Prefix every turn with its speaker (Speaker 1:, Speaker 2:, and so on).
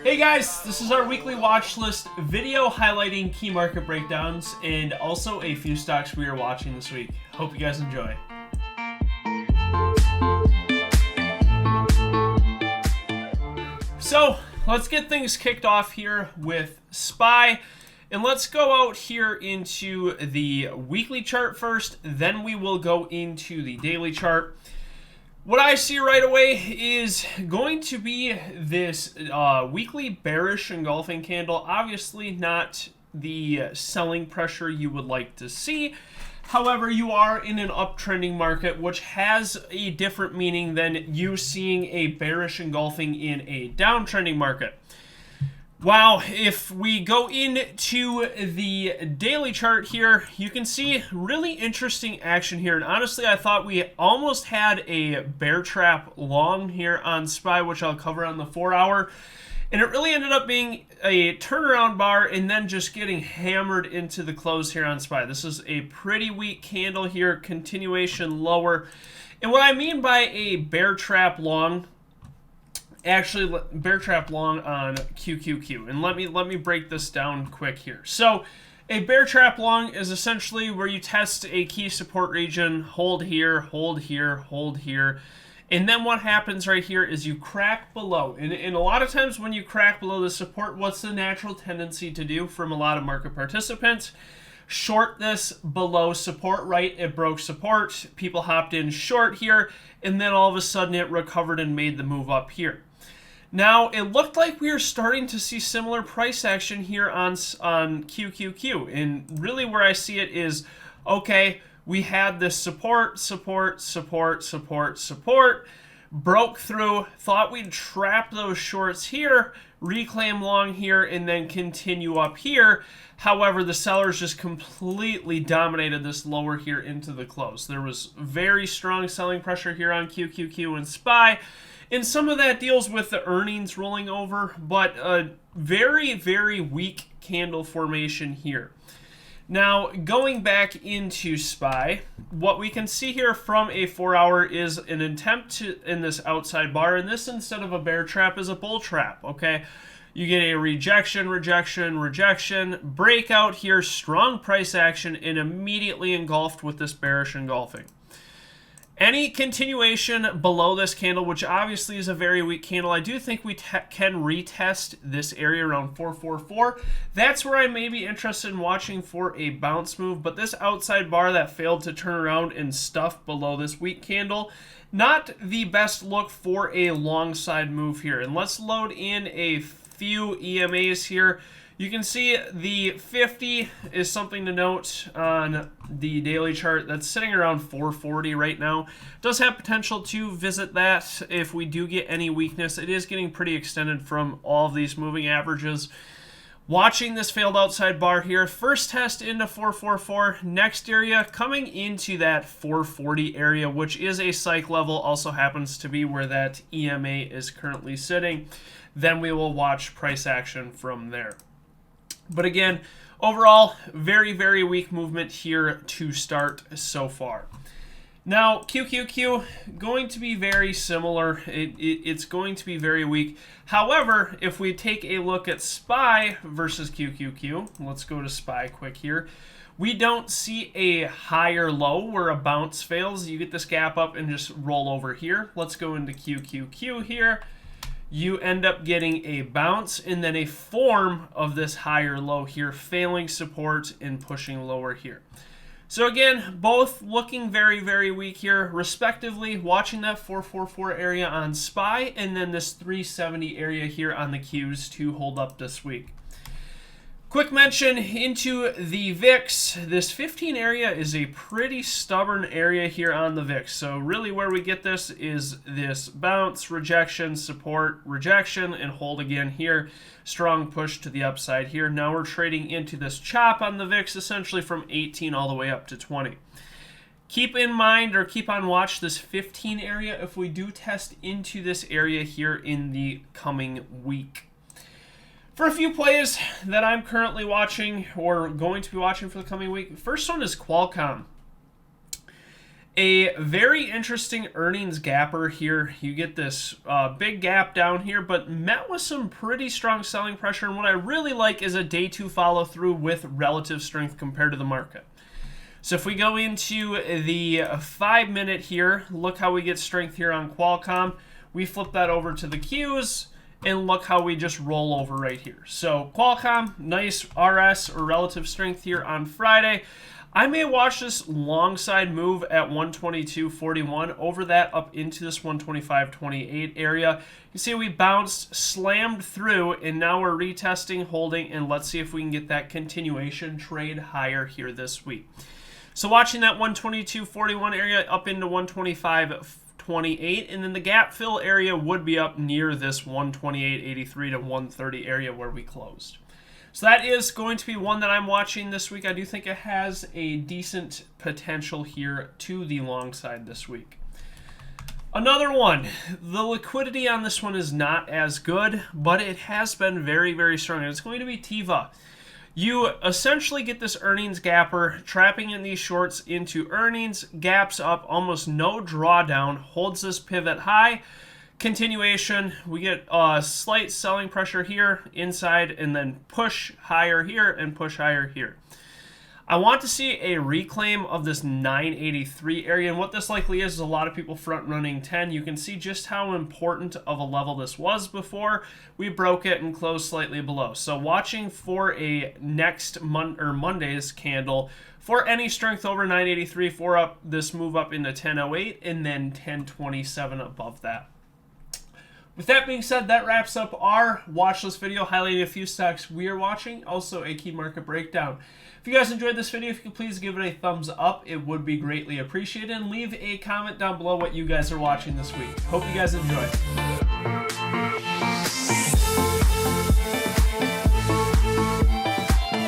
Speaker 1: Hey guys, this is our weekly watch list video highlighting key market breakdowns and also a few stocks we are watching this week. Hope you guys enjoy. So let's get things kicked off here with SPY. And let's go out here into the weekly chart first, then we will go into the daily chart. What I see right away is going to be this weekly bearish engulfing candle. Obviously not the selling pressure you would like to see. However, you are in an uptrending market, which has a different meaning than you seeing a bearish engulfing in a downtrending market. Wow, if we go into the daily chart here, you can see really interesting action here. And honestly, I thought we almost had a bear trap long here on SPY, which I'll cover on the 4-hour. And it really ended up being a turnaround bar and then just getting hammered into the close here on SPY. This is a pretty weak candle here, continuation lower. And what I mean by a bear trap long, actually bear trap long on QQQ, and let me break this down quick here. So a bear trap long is essentially where you test a key support region, hold here, hold here, hold here, and then what happens right here is you crack below. And a lot of times when you crack below the support, what's the natural tendency to do from a lot of market participants? Short this below support, right? It broke support, people hopped in short here, and then all of a sudden it recovered and made the move up here. Now, it looked like we were starting to see similar price action here on QQQ. And really where I see it is, okay, we had this support, broke through, thought we'd trap those shorts here, reclaim long here, and then continue up here. However, the sellers just completely dominated this lower here into the close. There was very strong selling pressure here on QQQ and SPY. And some of that deals with the earnings rolling over, but a very, very weak candle formation here. Now, going back into SPY, what we can see here from a 4-hour is an attempt to, in this outside bar, and this instead of a bear trap is a bull trap, okay? You get a rejection, breakout here, strong price action, and immediately engulfed with this bearish engulfing. Any continuation below this candle, which obviously is a very weak candle, I do think we can retest this area around 444. That's where I may be interested in watching for a bounce move, but this outside bar that failed to turn around and stuff below this weak candle, not the best look for a long side move here. And let's load in a few EMAs here. You can see the 50 is something to note on the daily chart. That's sitting around 440 right now. Does have potential to visit that if we do get any weakness. It is getting pretty extended from all of these moving averages. Watching this failed outside bar here. First test into 444. Next area coming into that 440 area, which is a psych level. Also happens to be where that EMA is currently sitting. Then we will watch price action from there. But again, overall, very, very weak movement here to start so far. Now, QQQ, going to be very similar. It's going to be very weak. However, if we take a look at SPY versus QQQ, let's go to SPY quick here. We don't see a higher low where a bounce fails. You get this gap up and just roll over here. Let's go into QQQ here. You end up getting a bounce and then a form of this higher low here, failing support and pushing lower here. So again, both looking very, very weak here, respectively, watching that 444 area on SPY and then this 370 area here on the Qs to hold up this week. Quick mention into the VIX. This 15 area is a pretty stubborn area here on the VIX. So really where we get this is this bounce, rejection, support, rejection, and hold again here. Strong push to the upside here. Now we're trading into this chop on the VIX, essentially from 18 all the way up to 20. Keep in mind or keep on watch this 15 area if we do test into this area here in the coming week. For a few plays that I'm currently watching or going to be watching for the coming week, first one is Qualcomm. A very interesting earnings gapper here. You get this big gap down here, but met with some pretty strong selling pressure. And what I really like is a day 2 follow through with relative strength compared to the market. So if we go into the 5-minute here, look how we get strength here on Qualcomm. We flip that over to the Qs, and look how we just roll over right here. So Qualcomm, nice RS or relative strength here on Friday. I may watch this long side move at 122.41 over that up into this 125.28 area. You see we bounced, slammed through, and now we're retesting, holding, and let's see if we can get that continuation trade higher here this week. So watching that 122.41 area up into 125.28, and then the gap fill area would be up near this 128.83 to 130 area where we closed. So that is going to be one that I'm watching this week. I do think it has a decent potential here to the long side this week. Another one, the liquidity on this one is not as good, but it has been very, very strong. And it's going to be Tiva. You essentially get this earnings gapper, trapping in these shorts into earnings, gaps up, almost no drawdown, holds this pivot high. Continuation, we get a slight selling pressure here inside, and then push higher here and push higher here. I want to see a reclaim of this 983 area, and what this likely is a lot of people front running 10. You can see just how important of a level this was before we broke it and closed slightly below. So watching for a next Monday's candle for any strength over 983 for up this move up into 1008 and then 1027 above that. With that being said, that wraps up our watch list video highlighting a few stocks we are watching, also a key market breakdown. If you guys enjoyed this video, if you could please give it a thumbs up, it would be greatly appreciated, and leave a comment down below what you guys are watching this week. Hope you guys enjoy.